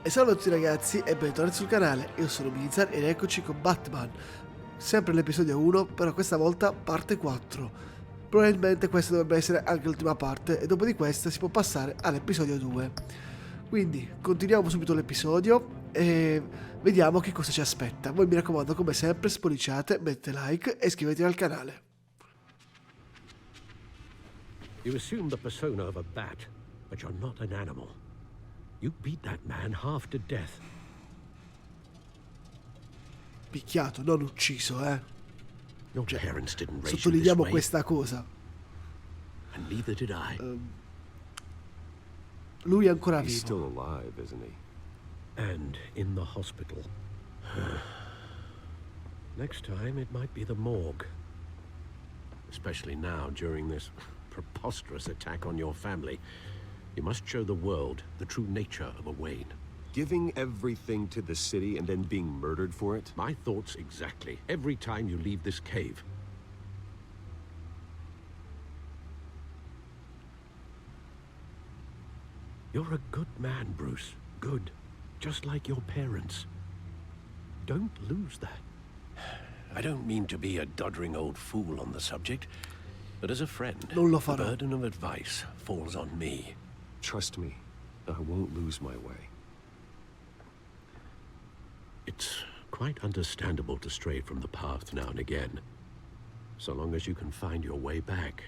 E salve a tutti ragazzi e bentornati sul canale, io sono Blizzard ed eccoci con Batman, sempre l'episodio 1, però questa volta parte 4. Probabilmente questa dovrebbe essere anche l'ultima parte e dopo di questa si può passare all'episodio 2. Quindi continuiamo subito l'episodio e vediamo che cosa ci aspetta. Voi mi raccomando come sempre spolliciate, mettete like e iscrivetevi al canale. You assume the persona of a bat, but you're not an animal. You beat that man half to death. Picchiato, non ucciso, Your parents didn't raise you this Sottolineiamo way, questa cosa. and neither did I. Lui è ancora He's still vivo. alive, isn't he? And in the hospital. Next time it might be the morgue. Especially now, during this preposterous attack on your family. You must show the world the true nature of a Wayne. Giving everything to the city and then being murdered for it? My thoughts exactly. Every time you leave this cave. You're a good man, Bruce. Good. Just like your parents. Don't lose that. I don't mean to be a doddering old fool on the subject, but as a friend, Non lo the farò. burden of advice falls on me. Trust me, I won't lose my way. It's quite understandable to stray from the path now and again, so long as you can find your way back.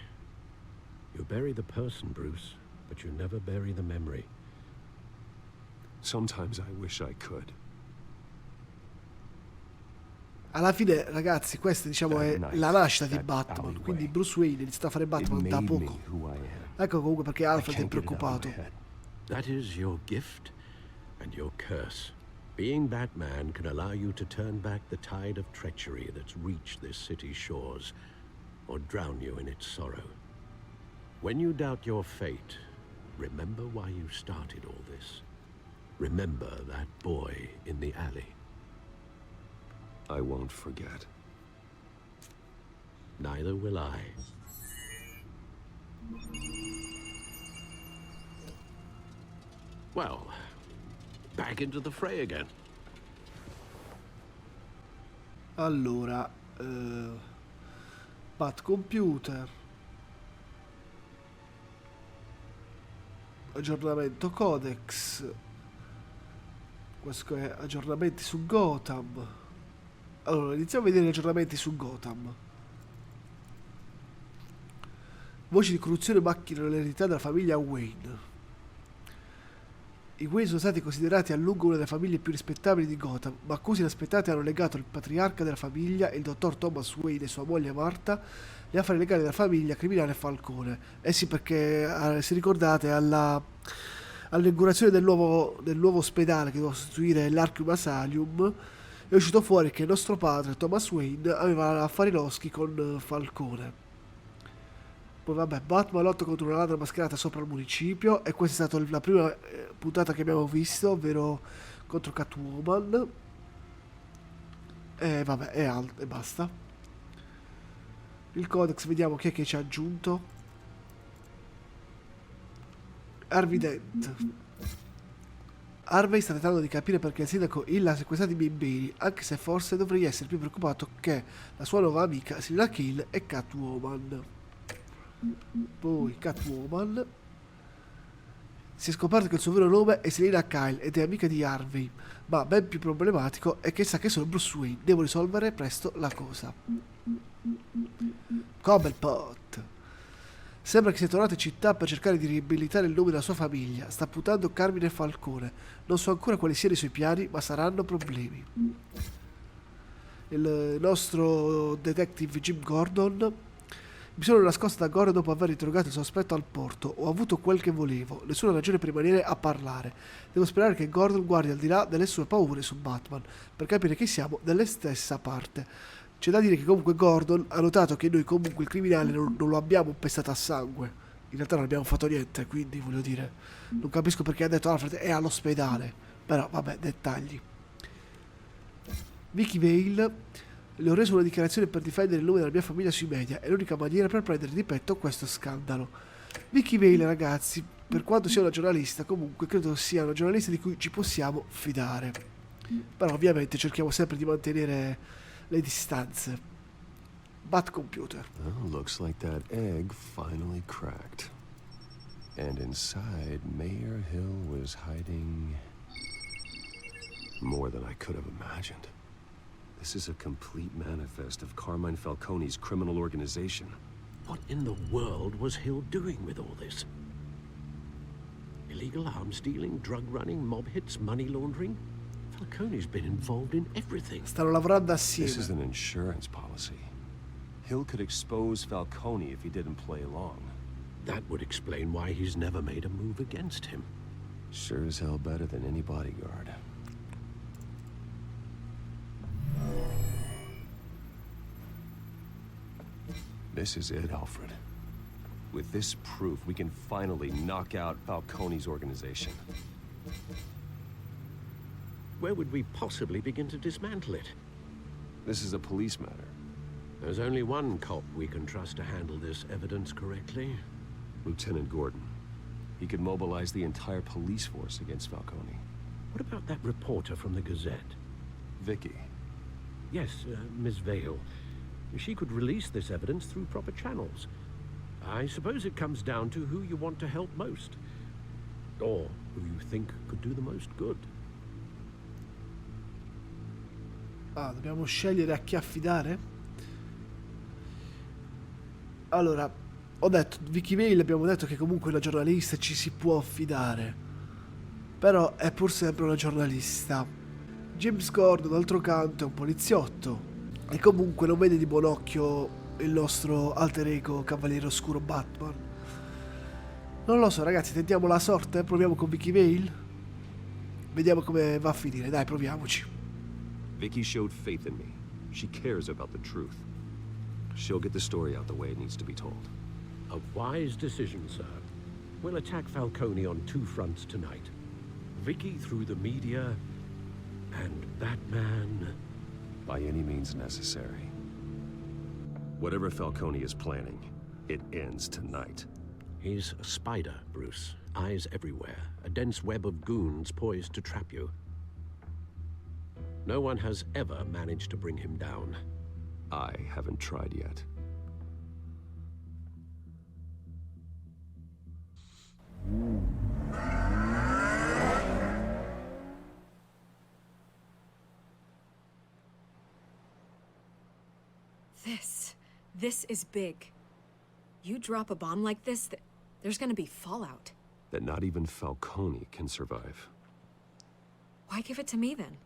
You bury the person, Bruce, but you never bury the memory. Sometimes I wish I could. Alla fine, ragazzi, questa diciamo è la nascita di Batman. Quindi Bruce Wayne inizia a fare It Batman da made me poco. who I am. Ecco comunque perché I Alfred è can't get it out of preoccupato. my head. That is your gift and your curse. Being Batman can allow you to turn back the tide of treachery that's reached this city's shores, or drown you in its sorrow. When you doubt your fate, remember why you started all this. Remember that boy in the alley. I won't forget. Neither will I. Well, back into the fray again. Allora, Bat Computer, aggiornamento Codex, questo è aggiornamenti su Gotham. Allora, iniziamo a vedere gli aggiornamenti su Gotham. Voci di corruzione macchinano l'eredità della famiglia Wayne. I Wayne sono stati considerati a lungo una delle famiglie più rispettabili di Gotham, ma accuse inaspettate hanno legato il patriarca della famiglia, il dottor Thomas Wayne e sua moglie Marta, gli affari legali della famiglia criminale Falcone. Eh sì, perché se ricordate all'inaugurazione del nuovo ospedale che doveva sostituire l'Arkham Asylum è uscito fuori che il nostro padre Thomas Wayne aveva affari loschi con Falcone. Poi vabbè, Batman lotta contro una ladra mascherata sopra il municipio e questa è stata la prima puntata che abbiamo visto, ovvero contro Catwoman. E vabbè, e basta. Il codex, vediamo chi è che ci ha aggiunto. Harvey Dent. Harvey sta tentando di capire perché il sindaco Hill ha sequestrato i miei beni, anche se forse dovrei essere più preoccupato che la sua nuova amica Selina Kyle e Catwoman. Poi Catwoman. Si è scoperto che il suo vero nome è Selina Kyle ed è amica di Harvey, ma ben più problematico è che sa che sono Bruce Wayne. Devo risolvere presto la cosa. Cobblepot. Sembra che sia tornato in città per cercare di riabilitare il nome della sua famiglia. Sta puntando Carmine Falcone. Non so ancora quali siano i suoi piani, ma saranno problemi. Il nostro detective Jim Gordon. Mi sono nascosto da Gordon dopo aver interrogato il sospetto al porto. Ho avuto quel che volevo. Nessuna ragione per rimanere a parlare. Devo sperare che Gordon guardi al di là delle sue paure su Batman, per capire che siamo dalla stessa parte. C'è da dire che comunque Gordon ha notato che noi comunque il criminale non lo abbiamo pestato a sangue. In realtà non abbiamo fatto niente, quindi voglio dire, non capisco perché ha detto Alfred è all'ospedale. Però vabbè, dettagli. Vicky Vale. Le ho reso una dichiarazione per difendere il nome della mia famiglia sui media. È l'unica maniera per prendere di petto questo scandalo. Vicky Vale, ragazzi, per quanto sia una giornalista, comunque credo sia una giornalista di cui ci possiamo fidare. Però ovviamente cerchiamo sempre di mantenere le distanze. Bat computer. Well, looks like that egg finally cracked. And inside, Mayor Hill was hiding more than I could have imagined. This is a complete manifest of Carmine Falcone's criminal organization. What in the world was Hill doing with all this? Illegal arms dealing, drug running, mob hits, money laundering? Falcone's been involved in everything. Stanno lavorando This is assieme. an insurance policy. Hill could expose Falcone if he didn't play along. That would explain why he's never made a move against him. Sure as hell better than any bodyguard. This is it, Alfred. With this proof, we can finally knock out Falcone's organization. Where would we possibly begin to dismantle it? This is a police matter. There's only one cop we can trust to handle this evidence correctly. Lieutenant Gordon. He could mobilize the entire police force against Falcone. What about that reporter from the Gazette? Vicky. Yes, Miss Vale. She could release this evidence through proper channels. I suppose it comes down to who you want to help most. Or who you think could do the most good. Ah, dobbiamo scegliere a chi affidare? Allora, ho detto, Vicky Vale abbiamo detto che comunque è una giornalista e ci si può affidare. Però è pur sempre una giornalista. James Gordon, d'altro canto, è un poliziotto. E comunque non vede di buon occhio il nostro alter ego Cavaliere Oscuro Batman. Non lo so, ragazzi, tentiamo la sorte, proviamo con Vicky Vale. Vediamo come va a finire, dai, proviamoci. Vicky showed faith in me. She cares about the truth. She'll get the story out the way it needs to be told. A wise decision, sir. We'll attack Falcone on two fronts tonight. Vicky through the media, and Batman... By any means necessary. Whatever Falcone is planning, it ends tonight. He's a spider, Bruce. Eyes everywhere. A dense web of goons poised to trap you. No one has ever managed to bring him down. I haven't tried yet. This is big. You drop a bomb like this, there's gonna be fallout. That not even Falcone can survive. Why give it to me then?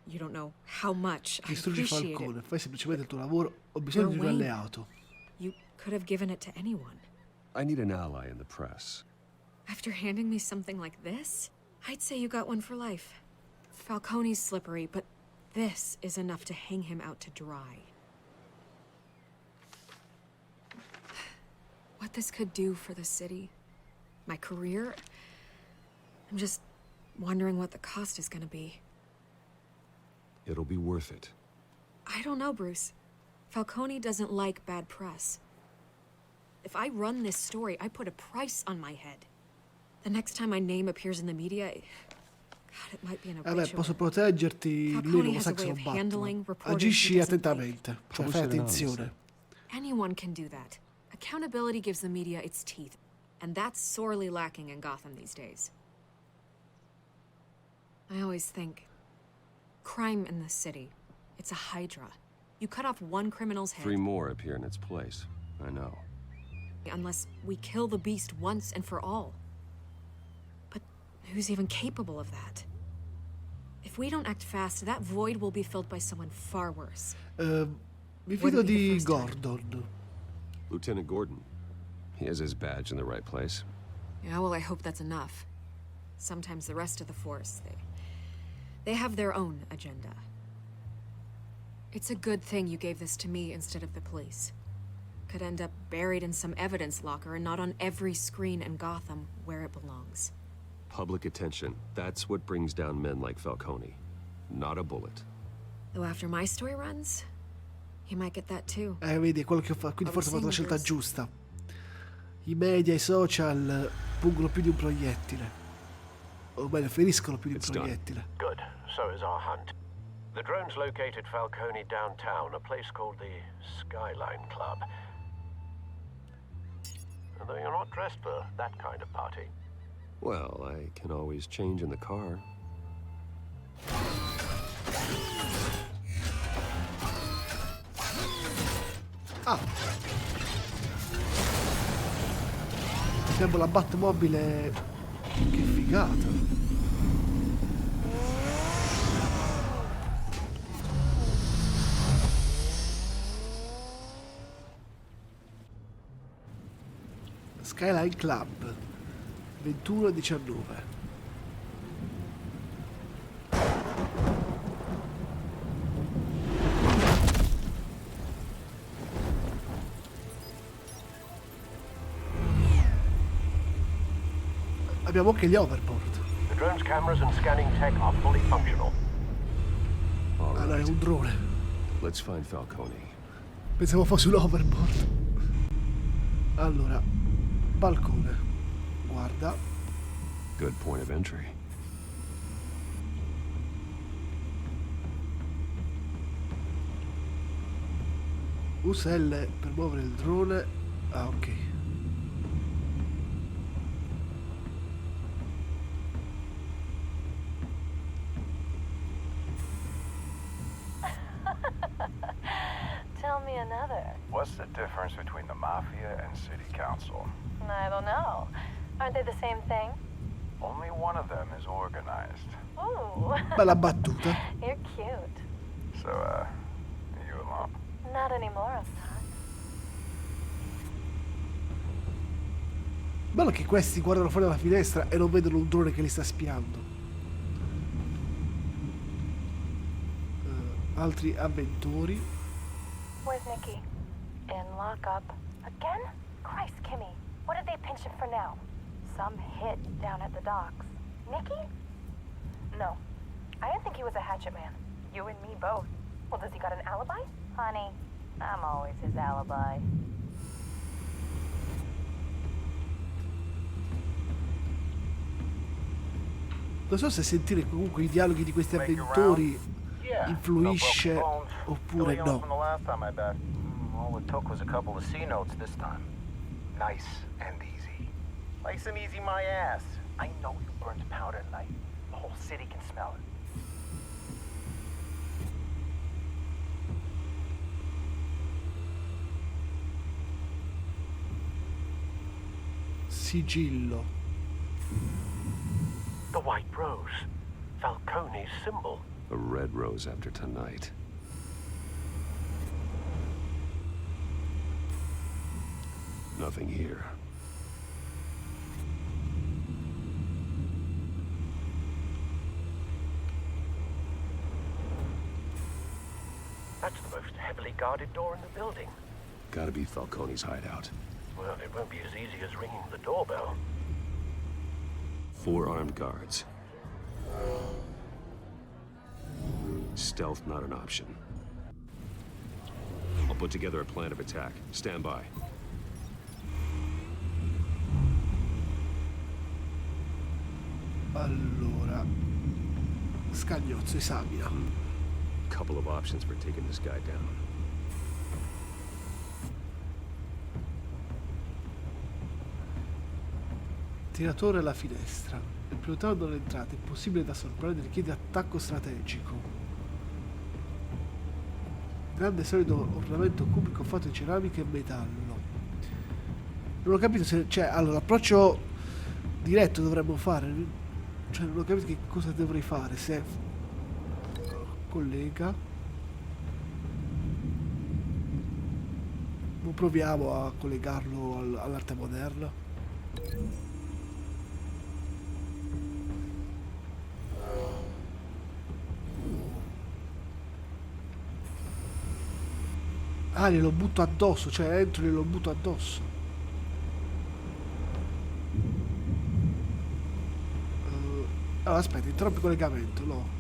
You don't know how much I Distruggi appreciate Falcone, it. fai semplicemente il tuo lavoro. Ho bisogno di un Wayne. alleato. You could have given it to anyone. I need an ally in the press. After handing me something like this, I'd say you got one for life. Falcone's slippery, but this is enough to hang him out to dry. What this could do for the city, my career, I'm just wondering what the cost is gonna be. It'll be worth it. I don't know, Bruce. Falcone doesn't like bad press. If I run this story, I put a price on my head. The next time my name appears in the media, God, it might be an Vabbè, posso obituary. proteggerti, lui Falcone non lo has sa a che way sono of handling Batman. reporters he Agisci doesn't attentamente, cioè fai attenzione. Anyone can do that. Accountability gives the media its teeth, and that's sorely lacking in Gotham these days. I always think, crime in the city, it's a hydra. You cut off one criminal's head, 3 more appear in its place. I know. unless we kill the beast once and for all. But who's even capable of that? If we don't act fast, that void will be filled by someone far worse. Mi fido di Gordon. Lieutenant Gordon. He has his badge in the right place. Yeah, well, I hope that's enough. Sometimes the rest of the force, they have their own agenda. It's a good thing you gave this to me instead of the police. Could end up buried in some evidence locker and not on every screen in Gotham where it belongs. Public attention. That's what brings down men like Falcone. Not a bullet. Though after my story runs, he might get that too. Vedi, è quello che ho fatto. Quindi forse ho fatto la scelta giusta. I media, i social pungono più di un proiettile. O meglio, feriscono più di un It's done. proiettile. Good. So is our hunt. The drones located Falcone downtown, a place called the Skyline Club. Although you're not dressed for that kind of party. Well, I can always change in the car. Ah! Abbiamo la Batmobile. Che figata! Skyline Club 21:19. Abbiamo anche gli overboard. The drone's cameras and scanning tech are fully functional. All Allora è right. un drone. Let's find Falcone. Pensavo fosse un overboard. Allora, balcone. Guarda. Good point of entry. Usa L per muovere il drone. Ah, ok. Tell me another. What's the difference between the Mafia and City Council? I don't know. Aren't they the same thing? Only one of them is organized. Ooh. Bella battuta. You're cute. So, you alone? Not anymore, I'm not. Bello che questi guardano fuori dalla finestra e non vedono un drone che li sta spiando. Altri avventori. Where's Nikki? In lockup. Again? Christ, Kimmy. What did they pinch him for now? Some hit down at the docks. Nikki? No. I didn't think he was a hatchet man. You and me both. Well, does he got an alibi? Honey, I'm always his alibi. Non so se sentire comunque i dialoghi di questi avventori influisce oppure From no. the last time, I bet. All it took was a couple of C notes this time. Nice and easy. Nice and easy, my ass. I know you burned powder tonight. The whole city can smell it. Sigillo. The White Rose. Falcone's symbol. A red rose after tonight. Nothing here. That's the most heavily guarded door in the building. Gotta be Falcone's hideout. Well, it won't be as easy as ringing the doorbell. 4 armed guards. Stealth not an option. I'll put together a plan of attack. Stand by. Allora. Scagnozzo, esamina. Couple of options for taking this guy down. Tiratore alla finestra. Il pilotato dall'entrata è possibile da sorprendere, richiede attacco strategico. Grande solido ornamento cubico fatto di ceramica e metallo. Non ho capito se... Cioè, allora, l'approccio diretto dovremmo fare. Cioè, non ho capito che cosa dovrei fare. Se... collega. Non proviamo a collegarlo all'arte moderna. Ah, glielo butto addosso, cioè entro e glielo butto addosso. Allora, aspetta, interrompi il collegamento, no.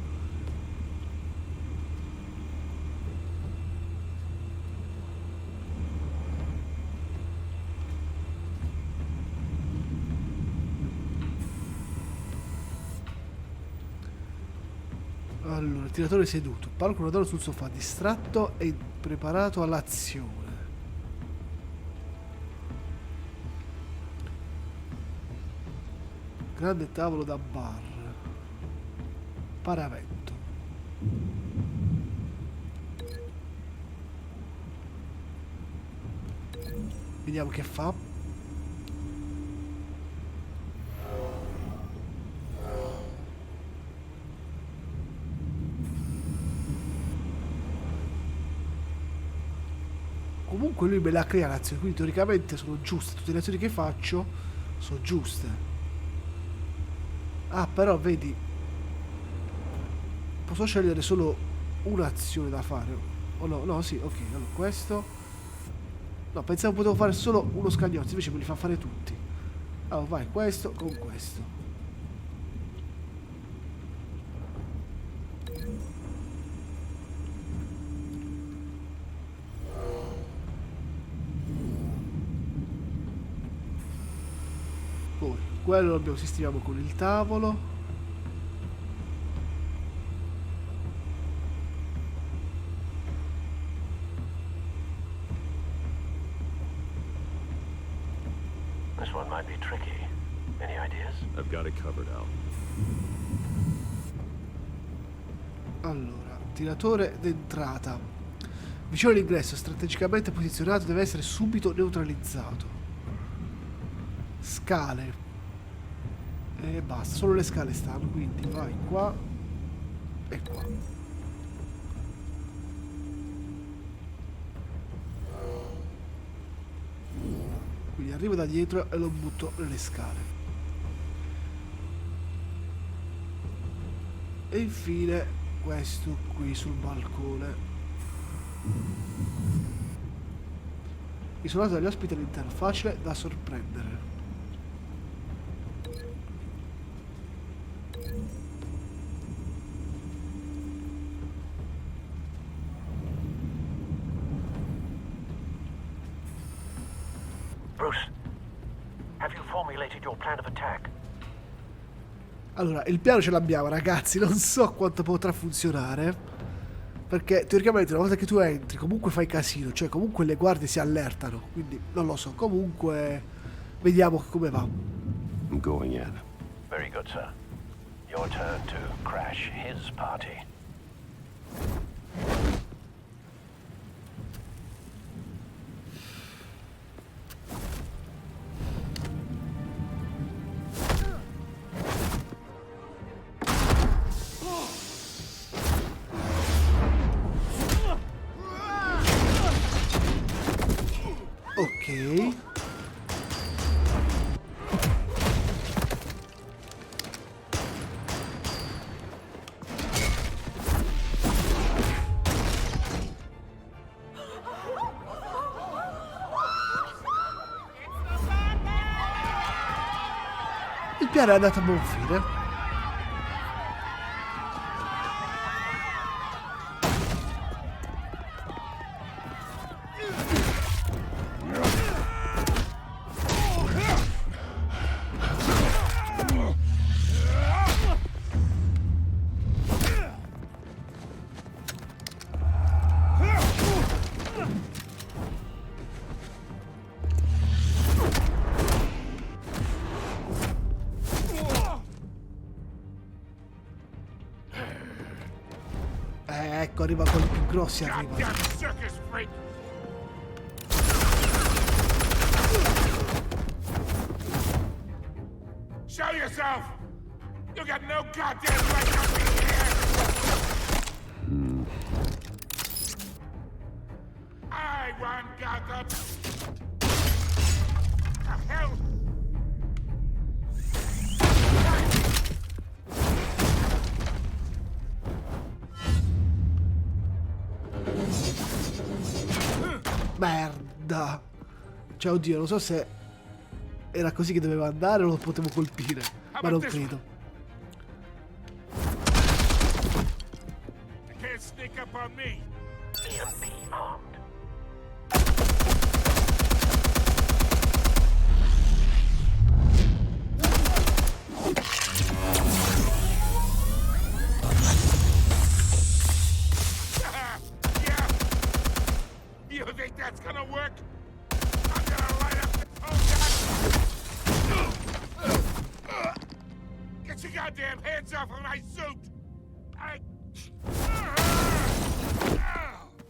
Allora, tiratore seduto, palco una donna sul sofà, distratto e preparato all'azione. Grande tavolo da bar. Paravento. Vediamo che fa. Comunque lui me la crea l'azione, quindi teoricamente sono giuste, tutte le azioni che faccio sono giuste. Ah, però vedi, posso scegliere solo un'azione da fare. Oh no, no, sì, ok, allora questo. No, pensavo potevo fare solo uno scagnozzo, invece me li fa fare tutti. Allora vai, questo con questo. Poi, quello lo abbiamo, sistemiamo con il tavolo. This one might be tricky. Any ideas? I've got it covered, Al. Allora, tiratore d'entrata. Vicino all'ingresso, strategicamente posizionato, deve essere subito neutralizzato. Scale. E basta, solo le scale stanno, quindi vai qua e qua. Quindi arrivo da dietro e lo butto nelle scale. E infine questo qui sul balcone. Isolato dagli ospiti all'interno, facile da sorprendere. Bruce, have you formulated your plan of attack? Allora, il piano ce l'abbiamo, ragazzi, non so quanto potrà funzionare, perché teoricamente una volta che tu entri comunque fai casino, cioè comunque le guardie si allertano, quindi non lo so, comunque vediamo come va. I'm going in. Very good, sir. Your turn to crash his party. Ok. Il piano è andato a buon fine. Ecco, arriva quelli più grossi, arriva. Show yourself! You got no goddamn right to be here! I want Gotham! The hell? Merda. Cioè, oddio, non so se era così che doveva andare o lo potevo colpire, ma non credo. You can't sneak up on me! EMP armed. You think that's gonna work? I'm gonna light up this whole guy. Get your goddamn hands off of my suit!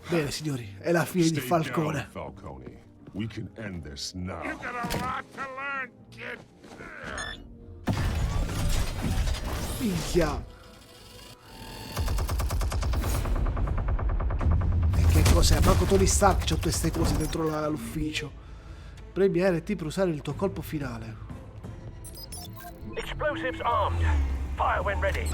Bene, signori, è la fine di Falcone. Falcone. We can end this now. You got a lot to learn, kid. Minchia. E che cos'è? Manco Tony Stark c'ha tutte queste cose dentro l'ufficio. Premi RT per usare il tuo colpo finale. Explosives armed. Fire when ready.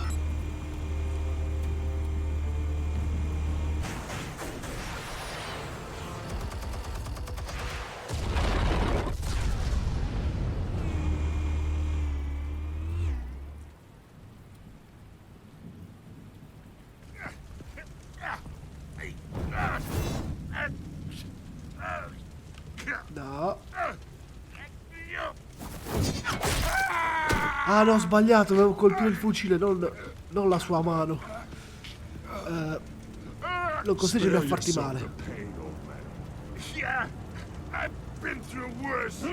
No. Ah no, ho sbagliato, dovevo colpire il fucile, non la sua mano. Non costringermi a farti male. Yeah, I've been through worse.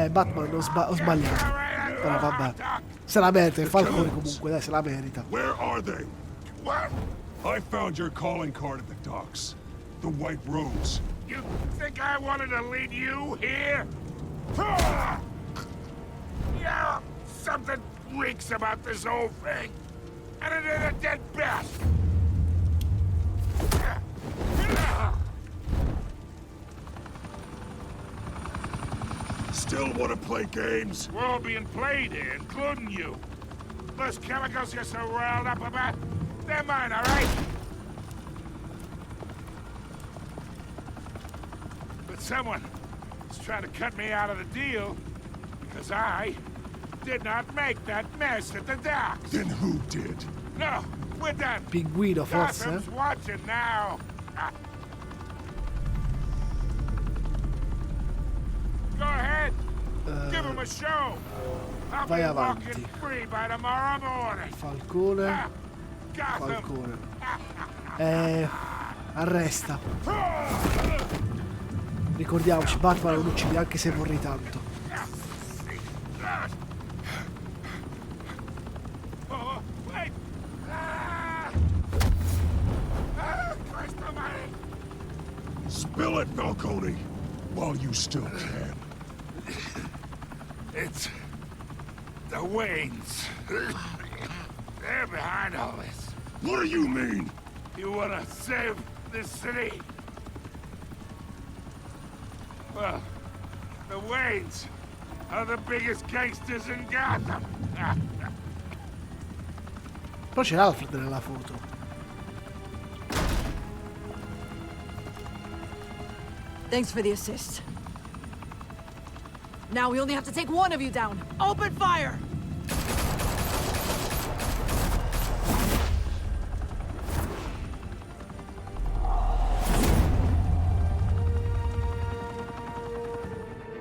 Batman, ho sbagliato. Però vabbè. Se la merita, è Falcone comunque, dai, se la merita. Where are they? What? I found your calling card at the docks. The White Rose. You think I wanted to lead you here? Yeah, something reeks about this whole thing. And it is a dead bat. Still want to play games? We're all being played here, including you. Those chemicals you're so riled up about, they're mine, all right? But someone is trying to cut me out of the deal because I did not make that mess at the docks. Then who did? No, we're done. Pinguino, forse? Gotham's watching now. Go ahead. Give him a show. I'll vai be avanti. walking free by tomorrow morning. Falcone. Gotham. Falcone. Arresta. Ricordiamoci, Batman non uccide anche se vorrei tanto. Oh, wait. Questo male. Spill it, Falcone, while you still can. It's the Waynes. They're behind all this. What do you mean? You wanna save this city? Well, the Waynes are the biggest gangsters in Gotham. Però c'è Alfred nella foto. Thanks for the assist. Now we only have to take one of you down. Open fire!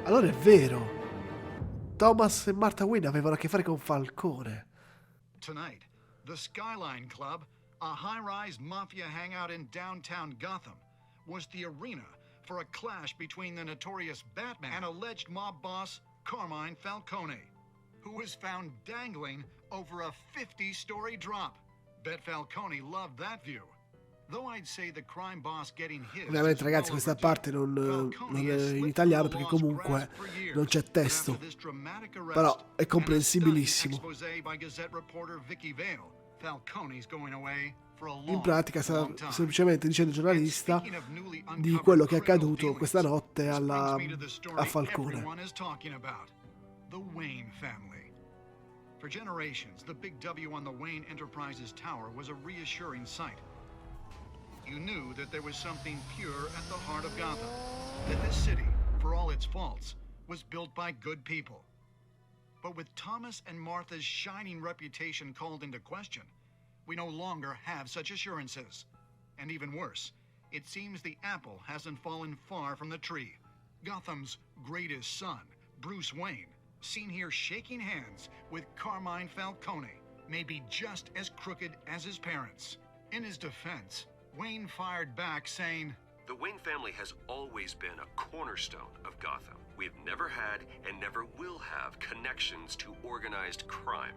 Allora è vero. Thomas e Marta Wayne avevano a che fare con Falcone. Tonight, the Skyline Club, a high-rise mafia hangout in downtown Gotham, was the arena for a clash between the notorious Batman and alleged mob boss Carmine Falcone, who was found dangling over a 50-story drop. Bet Falcone loved that view. Though I'd say the crime boss getting his. Ovviamente ragazzi questa parte non è in italiano perché comunque non c'è testo. Però è comprensibilissimo. In pratica sta semplicemente dicendo il giornalista di quello che è accaduto questa notte a Falcone. The Wayne family. For generations, the big W on the Wayne Enterprises tower was a reassuring sight. You knew that there was something pure at the heart of Gotham. That this city, for all its faults, was built by good people. But with Thomas and Martha's shining reputation called into question, we no longer have such assurances. And even worse, it seems the apple hasn't fallen far from the tree. Gotham's greatest son, Bruce Wayne, seen here shaking hands with Carmine Falcone, may be just as crooked as his parents. In his defense, Wayne fired back saying, The Wayne family has always been a cornerstone of Gotham. We've never had and never will have connections to organized crime.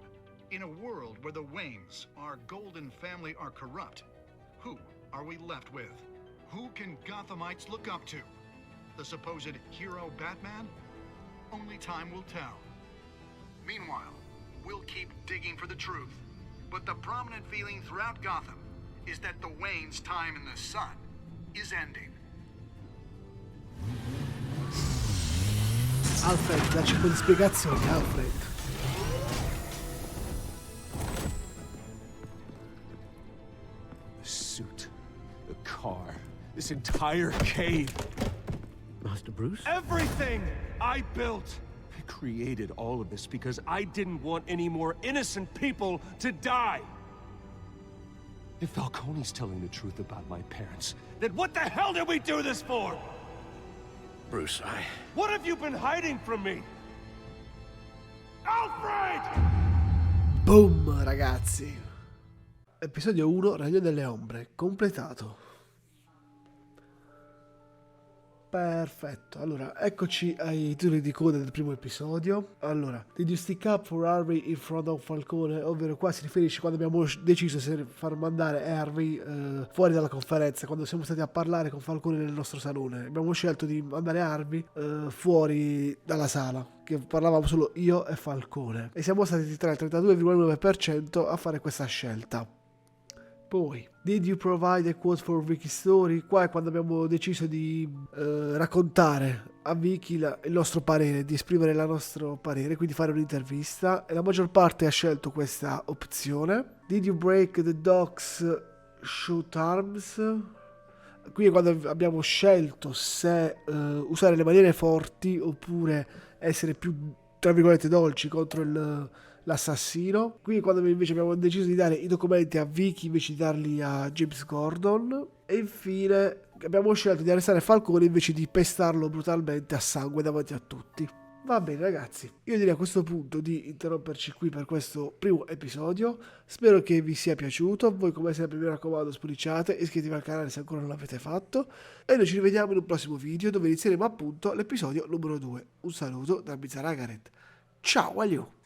in a world where the Waynes, our golden family, are corrupt, who are we left with? Who can Gothamites look up to? The supposed hero Batman? Only time will tell. Meanwhile, we'll keep digging for the truth. But the prominent feeling throughout Gotham is that the Waynes' time in the sun is ending. Alfred, dacci un po' di spiegazioni, Alfred. The suit, the car, this entire cave. Master Bruce? Everything I built! I created all of this because I didn't want any more innocent people to die. If Falcone's telling the truth about my parents, then what the hell did we do this for? Bruce, What have you been hiding from me? Alfred! Boom, ragazzi. Episodio 1, Regno delle Ombre, completato. Perfetto, allora, eccoci ai titoli di coda del primo episodio. Allora, did you stick up for Harvey in front of Falcone? Ovvero qua si riferisce quando abbiamo deciso se far mandare Harvey fuori dalla conferenza, quando siamo stati a parlare con Falcone nel nostro salone. Abbiamo scelto di mandare Harvey fuori dalla sala, che parlavamo solo io e Falcone. E siamo stati tra il 32,9% a fare questa scelta. Poi, did you provide a quote for Vicky's story? Qua è quando abbiamo deciso di raccontare a Vicky il nostro parere, di esprimere il nostro parere, quindi fare un'intervista, e la maggior parte ha scelto questa opzione. Did you break the dog's shoot arms? Qui è quando abbiamo scelto se usare le maniere forti oppure essere più, tra virgolette, dolci contro l'assassino. Qui quando invece abbiamo deciso di dare i documenti a Vicky invece di darli a James Gordon. E infine abbiamo scelto di arrestare Falcone invece di pestarlo brutalmente a sangue davanti a tutti. Va bene ragazzi, io direi a questo punto di interromperci qui per questo primo episodio. Spero che vi sia piaciuto. Voi come sempre mi raccomando spolliciate, iscrivetevi al canale se ancora non l'avete fatto, e noi ci rivediamo in un prossimo video dove inizieremo appunto l'episodio numero 2. Un saluto da Bizaragaret. Ciao, aiuto!